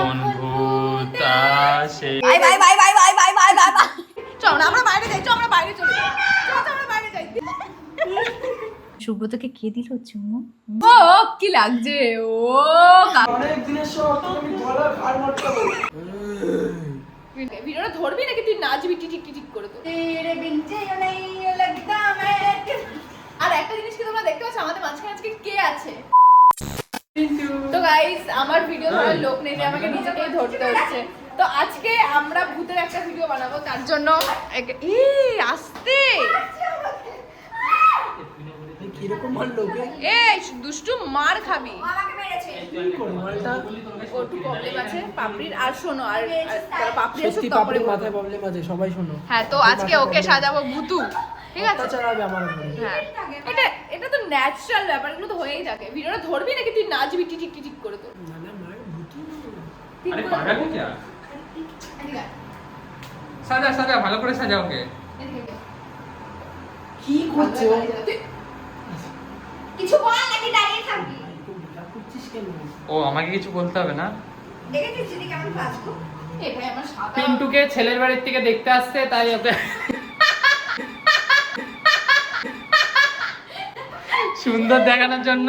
যখন ভূত আসে। Bye bye bye bye bye bye bye bye bye. চল না আমরা বাইরে যাই, চল আমরা বাইরে চলে যাই, চল আমরা বাইরে যাই। সুব্রতকে কে দিল চুমু? ও কি লাগছে ও অনেক দিনের শখ আমি গলা ঘাড় মটকাবো। ভিডিওটা ধরবি নাকি তুই নাচবি টিটিক টিটিক করে? তো তেরে বিন জিও নেই লাগতা मैं। আর একটা জিনিস কি তোমরা দেখতে পাচ্ছ আমাদের মাঝখানে আজকে কে আছে? তো গাইস আমার ভিডিও ধরার লোক নেই, আমাকে নিজেকেই ধরতে হচ্ছে। তো আজকে আমরা ভূতের একটা ভিডিও বানাবো, তার জন্য আস্তে কিরকম মারলো কে? এই দুষ্টু মার খাবি। মালটা ওটু প্রবলেম আছে পাপড়ির। আর শোনো আর পাপড়ি আছে সত্যি তারপরে পাপড়ির মাথায় প্রবলেম আছে, সবাই শোনো। হ্যাঁ তো আজকে ওকে সাজাবো ভূতু, ঠিক আছে? অত্যাচার হবে আমার উপরে। হ্যাঁ এটা তো ন্যাচারাল ব্যাপার, এগুলো তো হয়েই থাকে। ভিডিওটা ধরবি নাকি তুই নাচবি টিটিক টিটিক করে? তো না না মার ভূতু। আরে পাগল কি যা এদিকে আয়, সাজা সাজা ভালো করে সাজা ওকে। এদিকে আয়। কি করছো? তুই কিছু বল নাকি দাঁড়িয়ে থাকবি? এটা করছিস কেন? ও আমাকে কিছু বলতে হবে না। দেখেছিস যদি কেমন বাজবো? এ ভাই আমার সাদা পিন্টুকে ছেলের বাড়ির থেকে দেখতে আসছে তাই ওকে সুন্দর দেখানোর জন্য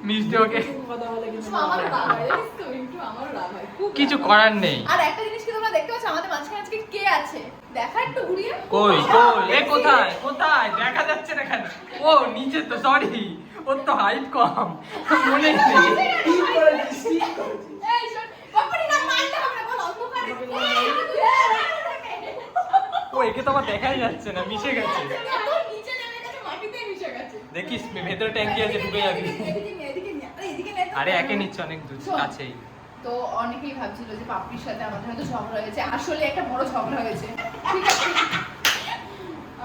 মিষ্টি ওকে কথা বলে কিন্তু আমার রাগ হয়, জানিস তো একটু আমার রাগ হয় খুব। কিছু করার নেই। আর একটা জিনিস কি তোমরা দেখতে পাচ্ছ আমাদের মাঝখানে আজকে কে আছে? দেখা একটু ঘুরিয়ে। কই কই এ কোথায় কোথায় দেখা যাচ্ছে না কেন? ও নিচে তো, সরি ওর তো হাইট কম মনে নেই। ঠিক করেছিস, ঠিক করেছিস। এই শোন পাপড়ি না মারলে হবে না, বল অন্ধকারে। ও একে তো আমার দেখাই যাচ্ছে না, মিশে গেছে। এত নিচে নেমে গেছে, মাটিতে মিশে গেছে। দেখিস ভেতরে ট্যাঙ্কি আছে, ঢুকে যাবি। এদিকে নে, এদিকে নে, আরে এদিকে নে তো। আরে একে নিচ্ছে অনেক দূর শোন। কাছেই। তো অনেকেই ভাবছিল যে পাপড়ির সাথে আমাদের হয়তো ঝগড়া হয়েছে, আসলে একটা বড় ঝগড়া হয়েছে, ঠিক আছে?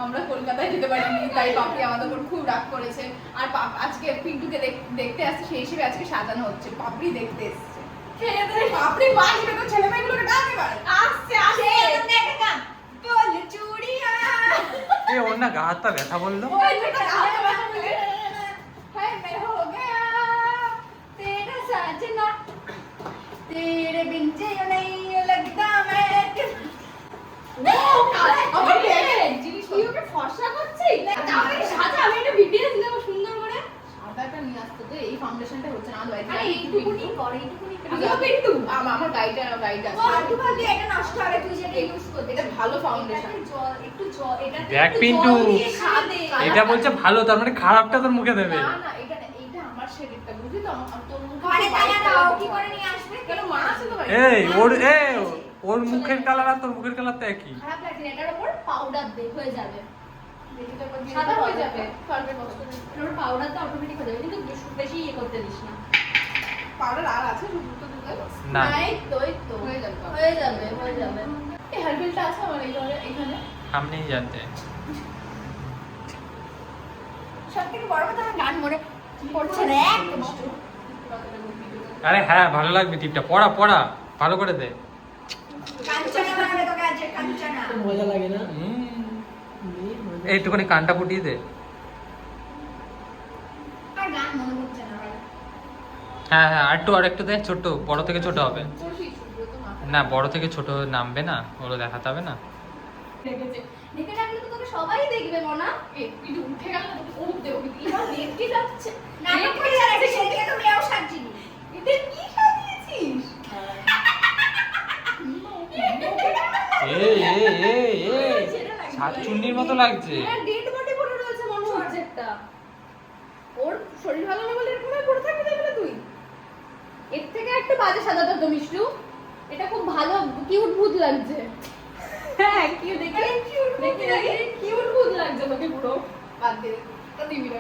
আমরা কলকাতায় যেতে পারিনি, তাই পাপড়ি আমাদের উপর খুব রাগ করেছে। আর আজকে পিন্টুকে দেখতে আসছে, সেই হিসেবে আজকে সাজানো হচ্ছে। পাপড়ি দেখতে এসেছে, খেয়ে দেয় পাপড়ি বাজবে তো ছেলে মেয়েগুলোকে ডাকে পারে। আসছে আসছে একটা গান বল চুড়িয়া। এ ওর না গা হাতটা ব্যথা বললো। ওই যেটা গাতে বাজে বলে হ্যাঁ मैं हो गया तेरा साजना तेरे बिन जियो नहीं लगता मैं। আমার দেখে জিনিস কি ওকে ফর্সা করছি? তাহলে সাজা আমি একটা ভিডিও দিলাম সুন্দর করে। সাদাটা নিয়ে আসতে তো এই ফাউন্ডেশনটা হচ্ছে না আমাদের বাড়িতে। আরে এইটুকুনি কর, এইটুকুনি আমিও কিন্তু আমার গাইড আছে। একটু ভাবলি এটা নষ্ট হবে, তুই যেটা ইউজ করতে। এটা ভালো ফাউন্ডেশন। একটু জল এটা দেখ পিন্টু, এটা বলছে ভালো, তার মানে খারাপটা তোর মুখে দেবে। না না এটা আমার শেডটা বুঝলি তো? তোর মুখে আরে তাই না, ও কি করে নিয়ে আসবে? কেন মা আছে তো বাড়িতে? এই ওর মুখের কালার আর তোর মুখের কালার তো একই। খারাপ লাগছে না, এটার উপর পাউডার হয়ে যাবে, সাদা হয়ে যাবে পারবে কষ্ট। এটার উপর পাউডার তো অটোমেটিক হয়ে যাবে, কিন্তু বেশি ইয়ে করতে দিস না। পাউডার আর আছে দুটো দুটো না এই তো হয়ে যাবে হয়ে যাবে হয়ে যাবে। এই হেয়ারবেলটা আছে আমার এই ঘরে এখানে। हम नहीं जानते। সবথেকে বড় কথা আমার গান মনে পড়ছে না একদম। আরে হ্যাঁ ভালো লাগবে টিপটা, পড়া পড়া ভালো করে দে। কাঞ্চনা বানাবে তোকে আজ, কাঞ্চনা। মজা লাগে না? এইটুখানি কানটা ফুটিয়ে দে। আর গান মনে পড়ছে না আমার। হ্যাঁ হ্যাঁ আর একটু দে, ছোট বড় থেকে ছোট হবে না, বড় থেকে ছোট নামবে না, ওগুলো দেখাতে হবে না। দেখেছে দেখে রাখলে তো তোকে সবাই দেখবে মনা। একটু উঠে গেল ও দেও এবার নেট কি যাচ্ছে না করে যাচ্ছে সেদিকে তো মেয়েও সাজিনি। এটা কি সাজিয়েছিস? এই এই এই এই শাকচুন্নির মতো লাগছে। এটা ডেড বডি পড়ে রয়েছে মনে হচ্ছে একটা। ওর শরীর ভালো না বলে এরকম পড়ে থাকবে দেখলে তুই? এর থেকে একটু বাজে সাজাতো তো মিষ্টু। এটা খুব ভালো কিউট ভূত লাগছে। হ্যাঁ কিউট দেখে কিউট ভূত লাগছে তোকে পুরো। বাদ দে তো দিবি না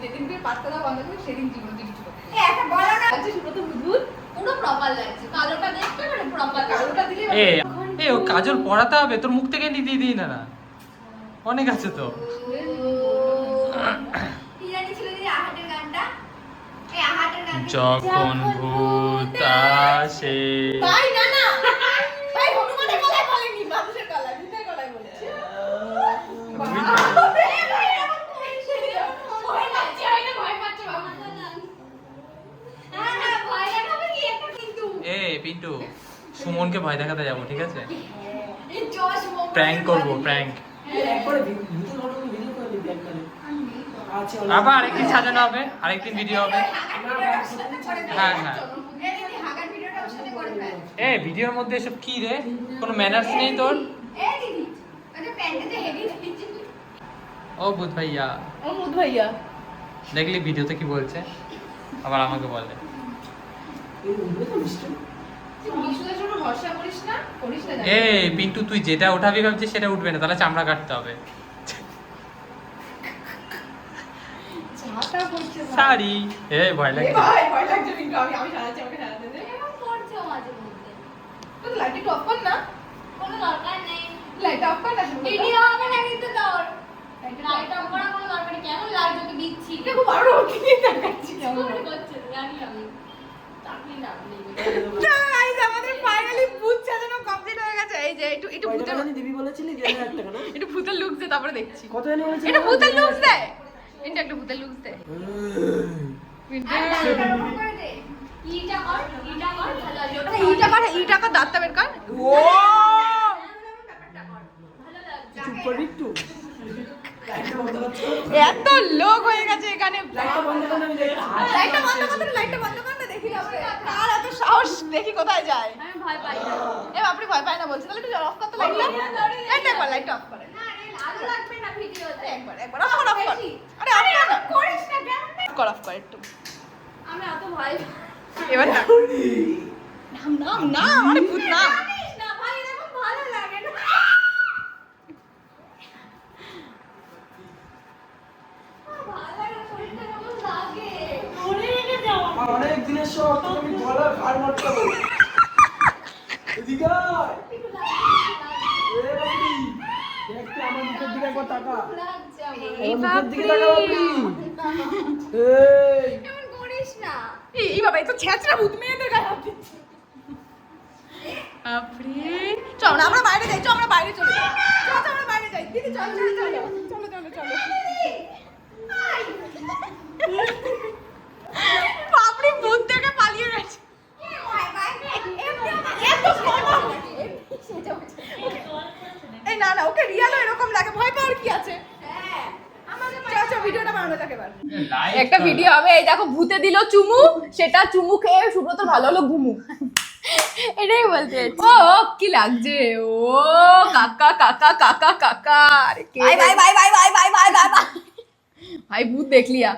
যেদিন তুই পাত্তা বন্ধ করবি সেদিন জীবন কিছু করবি। একটা বলো না, আচ্ছা শুনো তো ভূত পুরো প্রপার লাগছে। কালোটা দেখতে মানে প্রপার কালোটা দিলে এ ও কাজল পড়াতে হবে, তোর মুখ থেকে দিয়ে দিই না, অনেক আছে তো। কি জানি ছিল দিদি আহাটের গানটা? এই আহাটের গান যখন ভূত আসে। ভাই না না ভাই হনুমানের গলায় বলেনি, মানুষের গলায় ভূতের গলায় বলেছে। ভয় লাগছে ভয় পাচ্ছে বাবা। না না ভয় লাগাবে কি একটা কিন্তু। এই পিন্টু সুমনকে ভয় দেখাতে যাবো, ঠিক আছে? এই জশ মোমো প্র্যাঙ্ক করবো, প্র্যাঙ্ক। একবারে ভূতের ঘটনা ভিডিও করে দিবি একবারে। আচ্ছা আবার আরেকদিন সাজানো হবে, আরেকদিন ভিডিও হবে। হ্যাঁ হ্যাঁ। হাগার ভিডিওটা ওর সাথে করে ফেল। এ ভিডিওর মধ্যে এসব কি রে? কোনো ম্যানার্স নেই তোর? এই দিদি মানে প্যান্টেতে হেভি দিচ্ছি। ও ভূত ভাইয়া, ও মুদ ভাইয়া দেখলি ভিডিওতে কি বলছে, আবার আমাকে বলে। এই উঠবে তো মিষ্টি। তুই বিশুদের জন্য ভরসা করিস না এ পিন্টু, তুই যেটা উঠাবি ভাবছিস সেটা উঠবে না, তাহলে চামড়া কাটতে হবে। চাটা করছে সারি এ ভয় লাগে। ভাই ভয় লাগছে কিন্তু আমি সাজাচ্ছি, আমাকে সাজাতে দে। এরকম করছো মাঝে মধ্যে। তো লাইট একটু অফ কর না, কোনো দরকার নেই। লাইট অফ কর না ভিডিও হবে না কিন্তু তোর। লাইট অফ করার কোনো দরকার নেই। কেমন লাগছে তোকে দিচ্ছি। দেখো বারো কি দেখাচ্ছি কি করে করছে জানি আমি। চাকরি না নেই। গাইস আমাদের ফাইনালি ভূত সাজানো কমপ্লিট হয়ে গেছে। এই যে একটু কয় ভূতের টাকা জানি দিবি বলেছিলি? 2000 টাকা না? একটু ভূতের লুকস দে, তারপরে দেখছি। কত জানি বলেছিলি? এটা ভূতের লুকস দে, এটা একটা ভূতের লুকস দে। আর লাইটটা অফ করে দে। ইটা কর ভালো লাগবে। ওটা ইটা কর দাঁতটা বের কর। ও ভালো লাগছে। চুপ কর একটু। লাইটটা বন্ধ করছো? এত লোক হয়ে গেছে এখানে। লাইটটা বন্ধ কর না, আমি দেখি। লাইটটা বন্ধ কর না, লাইটটা বন্ধ কর না, দেখি হবে। কার এত সাহস, দেখি কোথায় যায়। আমি ভয় পাই না। এ বাপরে ভয় পায় না বলছে, তাহলে একটু অফ কর তো লাইটটা। এটা একবার লাইটটা অফ করে। না রে ভালো লাগবে না ভিডিওতে। একবার অফ কর, অফ কর। আরে অফ কর না, করিস না কেন? অফ কর, অফ কর একটু। আমি এত ভয় এবার না নাম না, আরে ভূত না। জানিস না ভাই এরকম ভালো লাগে না। ভালো লাগে না, শরীরটা কেমন লাগে। মনে রেখে যাও। অনেক দিনের শখ, তোকে আমি গলা ঘাড় মারতাম। এদিকে আয়। এ বাপি, দেখ তো আমার মুখের দিকে একবার তাকা। লাগছে আমার। আমার মুখের দিকে তাকা বাপি। এই, এমন করিস না। এই বাবা, এই তো ছেঁচড়া ভূত মেয়েদের গায়ে হাত দিচ্ছে। বাপরে, চল না আমরা বাইরে যাই, চল আমরা বাইরে চলে যাই। চল চল আমরা বাইরে যাই, দিদি চল চল চল চলো চলো চলো। বাপরে, ভূত থেকে পালিয়ে গেছে। এত সময়। এই না না, ওকে রিয়ালও এরকম লাগে, ভয় পাওয়ার কি আছে? চল চল ভিডিওটা বানানো যাক এবার। একটা ভিডিও হবে, এই দেখো ভূতে দিল চুমু, সেটা চুমু খেয়ে সুব্রত ভালো হলো ঘুমু। এটাই বলতে ও কি লাগছে, ও কাকা কাকা কাকা কাকা। अरे bye bye bye bye bye bye bye bye bye. भाई भूत देख लिया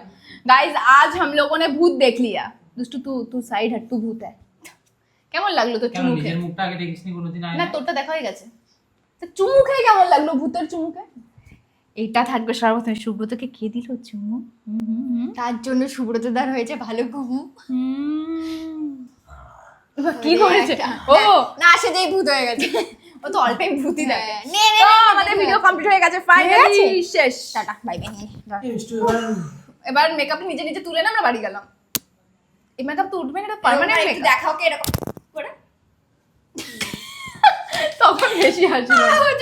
गाइस, आज हम लोगों ने भूत देख लिया। दुष्टू तू तू साइड हट, तू भूत है। কেমন লাগলো তোর কেন চুমু নিজের খেয়ে? মুখটা আগে দেখিসনি কোনোদিন? না আয়নায়? তোরটা দেখা হয়ে গেছে। তো চুমু খেয়ে কেমন লাগলো ভূতের চুমু খেয়ে? এইটা থাকবে সর্বপ্রথমে, সুব্রতকে কে দিল চুমু? তার জন্য সুব্রতদার হয়েছে ভালো ঘুমু। কি করেছে ও? না সে যেই ভূত হয়ে গেছে। ও তো অল টাইম ভূতই দেখে। নে নে তো আমাদের ভিডিও কমপ্লিট হয়ে গেছে, ফাইনালি শেষ। Tata bye bye. এই মিষ্টি এবার এবার মেকআপ নিজে নিজে তুলে না আমরা বাড়ি গেলাম। এই মেকআপ তো উঠবে না, এটা পার্মানেন্ট একটু মেকআপ। দেখাও কে এরকম করে তখন বেশি হাসি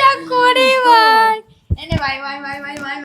যা করে ভাই। এনে bye bye bye bye bye.